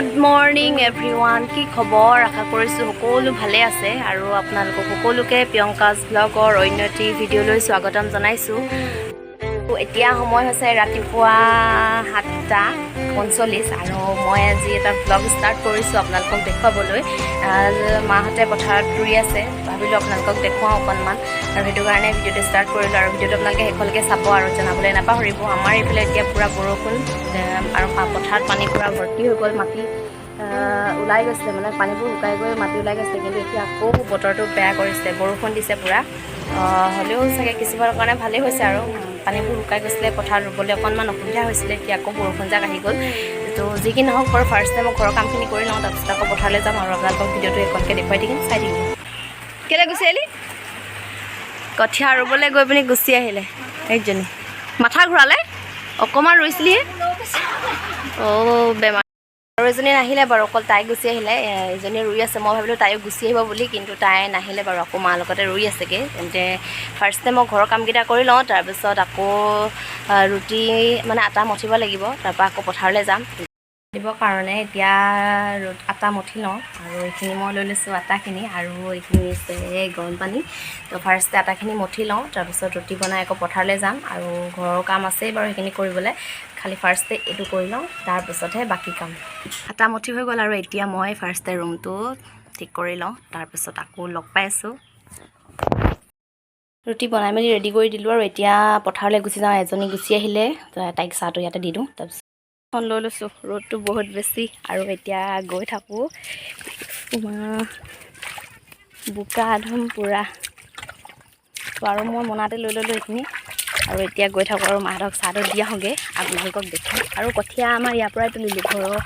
Good morning everyone. কি খবৰ? আশা কৰিছোঁ সকলো ভালে আছে আৰু আপোনালোকক সকলোকে প্ৰিয়ংকাজ ব্লগৰ অন্য এটি ভিডিঅ'লৈ স্বাগতম জনাইছোঁ। এতিয়া সময় হৈছে ৰাতিপুৱা 7:45 আৰু মই আজি এটা ব্লগ ষ্টাৰ্ট কৰিছোঁ আপোনালোকক দেখুৱাবলৈ। মাহঁতে পথাৰত ৰুই আছে, ভাবিলোঁ আপোনালোকক দেখুৱাওঁ অকণমান, আৰু সেইটো কাৰণে ভিডিঅ'টো ষ্টাৰ্ট কৰিলোঁ। আৰু ভিডিঅ'টো আপোনালোকে শেষলৈকে চাব আৰু জনাবলৈ নাপাহৰিব। আমাৰ এইফালে এতিয়া পূৰা বৰষুণ আৰু পথাৰত পানী পূৰা ভৰ্তি হৈ গ'ল, মাটি ওলাই গৈছিলে, মানে পানীবোৰ শুকাই গৈ মাটি ওলাই গৈছিলে। কিন্তু এতিয়া আকৌ বতৰটো বেয়া কৰিছে, বৰষুণ দিছে পূৰা। হ'লেও চাগে কিছুমানৰ কাৰণে ভালেই হৈছে আৰু পানীবোৰ শুকাই গৈছিলে, পথাৰত ৰুবলৈ অকণমান অসুবিধা হৈছিলে। এতিয়া আকৌ বৰষুণ যাক আহি গ'ল। তো যি কি নহওক বাৰু, ফাৰ্ষ্ট টাইম মই ঘৰৰ কামখিনি কৰি লওঁ, তাৰপিছত আকৌ পথাৰলৈ যাম আৰু আপোনালোকক ভিডিঅ'টো এইখনকৈ দেখুৱাই থাকিম, চাই থাকিম। কেলৈ গুচি আহিলি? কঠীয়া ৰুবলৈ গৈ পিনি গুচি আহিলে একজনী, মাথা ঘূৰালে। অকণমান ৰুইছিলিহে। বেমাৰ। আৰু এজনী নাহিলে বাৰু, অকল তাই গুচি আহিলে। এজনী ৰুই আছে, মই ভাবিলোঁ তাইও গুচি আহিব বুলি, কিন্তু তাই নাহিলে বাৰু, আকৌ মাৰ লগতে ৰুই আছেগৈ। তেন্তে ফাৰ্ষ্টে মই ঘৰৰ কামকেইটা কৰি লওঁ, তাৰপিছত আকৌ ৰুটি মানে আটা মঠিব লাগিব, তাৰপৰা আকৌ পথাৰলৈ যাম দিবৰ কাৰণে। এতিয়া আটা মঠি লওঁ, আৰু এইখিনি মই লৈ লৈছোঁ আটাখিনি, আৰু এইখিনি আছে গৰম পানী। তো ফাৰ্ষ্টে আটাখিনি মঠি লওঁ, তাৰপিছত ৰুটি বনাই আকৌ পথাৰলৈ যাম, আৰু ঘৰৰ কাম আছেই বাৰু সেইখিনি কৰিবলৈ। খালি ফাৰ্ষ্টে এইটো কৰি লওঁ, তাৰপিছতহে বাকী কাম। আটা মঠি হৈ গ'ল, আৰু এতিয়া মই ফাৰ্ষ্টে ৰুমটো ঠিক কৰি লওঁ, তাৰপিছত আকৌ লগ পাই আছোঁ। ৰুটি বনাই মেলি ৰেডি কৰি দিলোঁ, আৰু এতিয়া পথাৰলৈ গুচি যাওঁ। এজনী গুচি আহিলে, তাইক চাহটো ইয়াতে দি দিওঁ। তাৰপিছত লৈ লৈছোঁ, ৰ'দটো বহুত বেছি, আৰু এতিয়া গৈ থাকোঁ। বোকা ধুম পূৰা, আৰু মই মোনাতে লৈ ল'লোঁ এইখিনি, আৰু এতিয়া গৈ থাকোঁ আৰু মাহঁতক চাহটো দি আহোঁগৈ, আপোনালোকক দেখোঁ। আৰু কঠীয়া আমাৰ ইয়াৰ পৰাই তুলিলোঁ, ঘৰৰ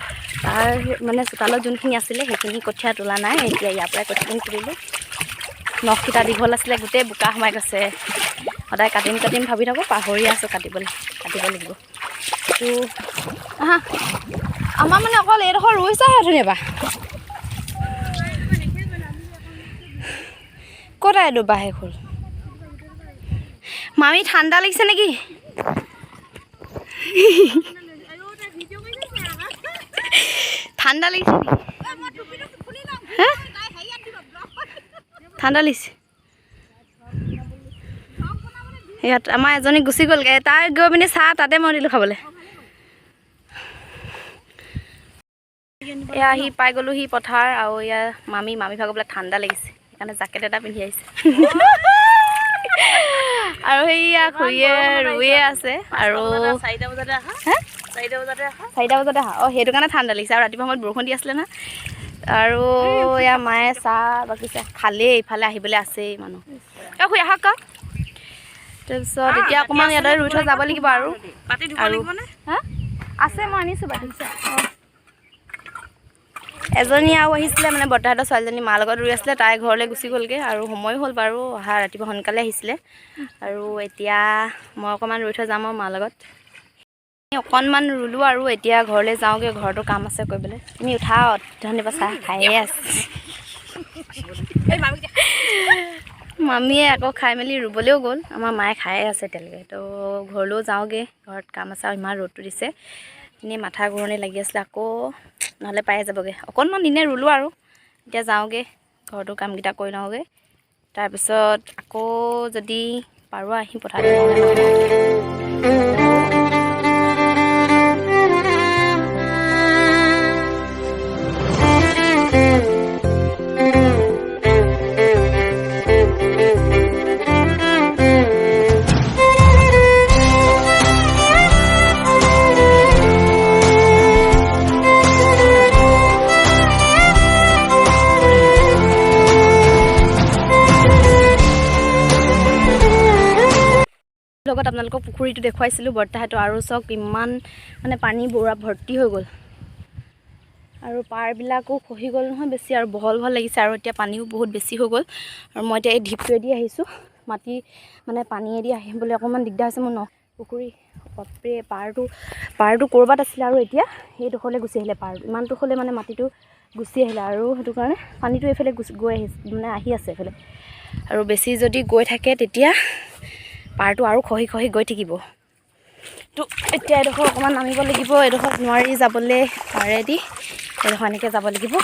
তাৰ মানে চোতালত যোনখিনি আছিলে সেইখিনি কঠীয়া তোলা নাই, এতিয়া ইয়াৰ পৰাই কঠীয়াখিনি তুলিলোঁ। নখকেইটা দীঘল আছিলে, গোটেই বোকা সোমাই গৈছে। সদায় কাটিম ভাবি থাকোঁ, পাহৰি আছোঁ কাটিব লাগিব। তো আমাৰ মানে অকল এইডোখৰ ৰুইছেহে ধুনীয়াবা। ক'ত এইটো বাহে হ'ল? মামী ঠাণ্ডা লাগিছে নেকি? ঠাণ্ডা লাগিছে নেকি? হা? ঠাণ্ডা লাগিছে। ইয়াত আমাৰ এজনী গুচি গ'লগৈ, তাই গৈ পিনি চাহ তাতে মই দিলোঁ খাবলৈ। এয়া আহি পাই গ'লোঁ সি পথাৰ, আৰু এয়া মামী ভাগৰ বোলে ঠাণ্ডা লাগিছে, সেইকাৰণে জাকেট এটা পিন্ধি আহিছে। আৰু সেইয়া খুৰীয়ে ৰুইয়ে আছে, আৰু 4টা বজাতে আহা। 4টা বজাতে আহা। সেইটো কাৰণে ঠাণ্ডা লাগিছে, আৰু ৰাতিপুৱা সময়ত বৰষুণ দি আছিলে না। আৰু এয়া মায়ে চাহ বাকিছে, খালেই ইফালে আহিবলৈ আছেই মানুহ। খুৰী আহক আকৌ। তাৰপিছত এতিয়া অকণমান ইয়াতে ৰুই থৈ যাব লাগিব, আৰু হা আছে, মই আনিছোঁ বাতি। এজনী আৰু আহিছিলে, মানে বৰ্তাহঁতৰ ছোৱালীজনী মাৰ লগত ৰুই আছিলে, তাই ঘৰলৈ গুচি গ'লগৈ, আৰু সময় হ'ল বাৰু অহা, ৰাতিপুৱা সোনকালে আহিছিলে। আৰু এতিয়া মই অকণমান ৰুই থৈ যাম আৰু মাৰ লগত। অকণমান ৰুলোঁ, আৰু এতিয়া ঘৰলৈ যাওঁগৈ, ঘৰতো কাম আছে কৰিবলৈ। তুমি উঠা, ধন্যবাদ। চাহ খায়ে আছে মামীয়ে, আকৌ খাই মেলি ৰুবলৈও গ'ল। আমাৰ মায়ে খায়ে আছে এতিয়ালৈকে। তো ঘৰলৈও যাওঁগৈ, ঘৰত কাম আছে, আৰু ইমান ৰ'দটো দিছে, এনেই মাথা ঘূৰণি লাগি আছিলে, আকৌ নহ'লে পায়ে যাবগৈ। অকণমান দিনে ৰুলোঁ, আৰু এতিয়া যাওঁগৈ, ঘৰতো কামকেইটা কৰি লওঁগৈ, তাৰপিছত আকৌ যদি পাৰোঁ আহিম পথাৰলৈ। লগত আপোনালোকক পুখুৰীটো দেখুৱাইছিলোঁ বৰ্তাহঁতৰ, আৰু চাওক ইমান মানে পানী পুৰা ভৰ্তি হৈ গ'ল, আৰু পাৰবিলাকো খহি গ'ল নহয় বেছি, আৰু বহল লাগিছে, আৰু এতিয়া পানীও বহুত বেছি হৈ গ'ল। আৰু মই এতিয়া এই ঢিপটোৱেদি আহিছোঁ, মাটি মানে পানীয়েদি আহিবলৈ অকণমান দিগদাৰ হৈছে মোৰ। পুখুৰী বাপৰে, পাৰটো ক'ৰবাত আছিলে, আৰু এতিয়া সেইডোখৰলৈ গুচি আহিলে। পাৰটো ইমানটো হ'লে মানে মাটিটো গুচি আহিলে, আৰু সেইটো কাৰণে পানীটো এইফালে গৈ মানে আহি আছে এইফালে, আৰু বেছি যদি গৈ থাকে তেতিয়া পাৰটো আৰু খহি গৈ থাকিব। তো এতিয়া এডোখৰ অকণমান নামিব লাগিব, এডোখৰত নোৱাৰি যাবলৈ পাৰেদি। এইডোখৰ এনেকৈ যাব লাগিব।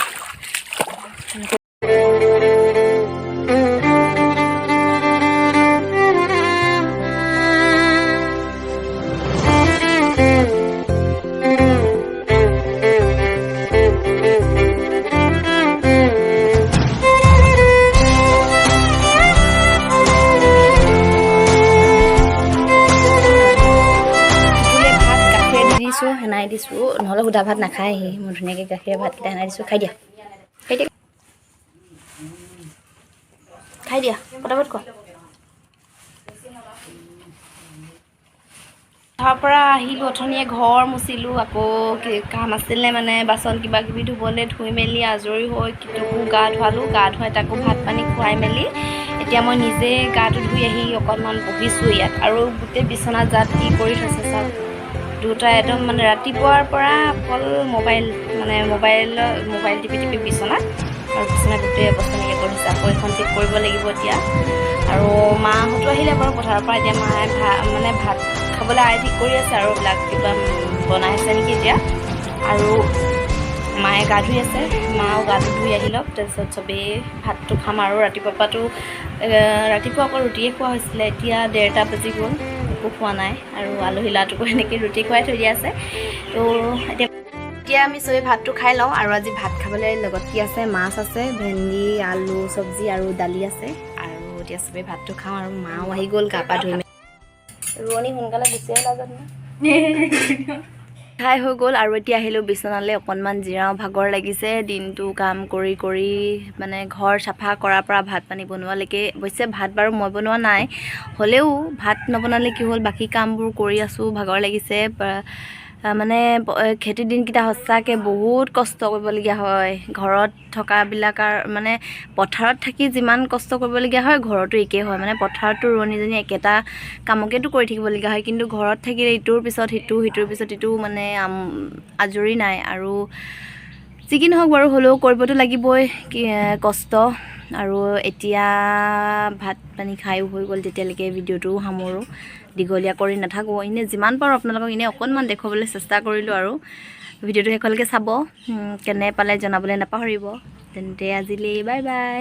সেনাই দিছোঁ, নহ'লে সুদা ভাত নাখায় সি। মই ধুনীয়াকৈ গাখীৰে ভাতকেইটা সেনাই দিছোঁ। খাই দিয়া, খাই দিয়া, খাই দিয়া, পটাপট খোৱা। তাৰ পৰা আহিলোঁ, অথনিয়ে ঘৰ মুচিলোঁ, আকৌ কাম আছিলে মানে বাচন কিবা কিবি ধুবলৈ, ধুই মেলি আজৰি হৈ কিটুকো গা ধুৱালোঁ। গা ধুৱাই তাকো ভাত পানী খুৱাই মেলি এতিয়া মই নিজে গাটো ধুই আহি অকণমান বহিছোঁ ইয়াত। আৰু গোটেই বিচনা জাত কি কৰি থৈছে চাওক। দুটা একদম মানে ৰাতিপুৱাৰ পৰা অকল মোবাইল টিপি টিপি বিচনাত, আৰু বিচনা গোটেই অৱস্থা নাইকিয়া কৰিছে। আকৌ এখন ঠিক কৰিব লাগিব এতিয়া। আৰু মাহঁতো আহিলে বাৰু পথাৰৰ পৰা। এতিয়া মায়ে ভাত খাবলৈ আই ঠিক কৰি আছে আৰু এইবিলাক কিবা বনাই আছে নেকি এতিয়া। আৰু মায়ে গা ধুই আছে, মাও গাটো ধুই আহি লওক, তাৰপিছত চবেই ভাতটো খাম। আৰু ৰাতিপুৱা অকল ৰুটিয়ে খোৱা হৈছিলে, এতিয়া 1:30 বাজি গ'ল, একো খোৱা নাই। আৰু আলহী ল'ৰাটোকো এনেকৈ ৰুটি খুৱাই থৈ দিয়া আছে। তো এতিয়া আমি চবেই ভাতটো খাই লওঁ। আৰু আজি ভাত খাবলৈ লগত কি আছে, মাছ আছে, ভেন্দি, আলু চব্জি আৰু দালি আছে। আৰু এতিয়া চবেই ভাতটো খাওঁ। আৰু মাও আহি গ'ল গা পা ধুই মেলি। ৰোৱনী সোনকালে গুচি আহিলা জানো খাই হৈ গ'ল। আৰু এতিয়া আহিলোঁ বিচনালৈ, অকণমান জিৰাও, ভাগৰ লাগিছে দিনটো কাম কৰি কৰি, মানে ঘৰ চাফা কৰাৰ পৰা ভাত পানী বনোৱালৈকে। অৱশ্যে ভাত বাৰু মই বনোৱা নাই, হ'লেও ভাত নবনালে কি হ'ল, বাকী কামবোৰ কৰি আছোঁ, ভাগৰ লাগিছে। মানে খেতিৰ দিনকেইটা সঁচাকৈ বহুত কষ্ট কৰিবলগীয়া হয়। ঘৰত থকাবিলাকৰ মানে পথাৰত থাকি যিমান কষ্ট কৰিবলগীয়া হয়, ঘৰতো একেই হয়। মানে পথাৰতো ৰোৱনীজনী একেটা কামকেতো কৰি থাকিবলগীয়া হয়, কিন্তু ঘৰত থাকিলে ইটোৰ পিছত সিটো, সিটোৰ পিছত ইটো, মানে আজৰি নাই। আৰু যি কি নহওক বাৰু, হ'লেও কৰিবতো লাগিবই কষ্ট। আৰু এতিয়া ভাত পানী খায়ো হৈ গ'ল, তেতিয়ালৈকে ভিডিঅ'টোও সামৰোঁ, দীঘলীয়া কৰি নাথাকোঁ। এনেই যিমান পাৰোঁ আপোনালোকক এনেই অকণমান দেখুৱাবলৈ চেষ্টা কৰিলোঁ। আৰু ভিডিঅ'টো শেষলৈকে চাব, কেনে পালে জনাবলৈ নাপাহৰিব। তেন্তে আজিলৈ বাই বাই।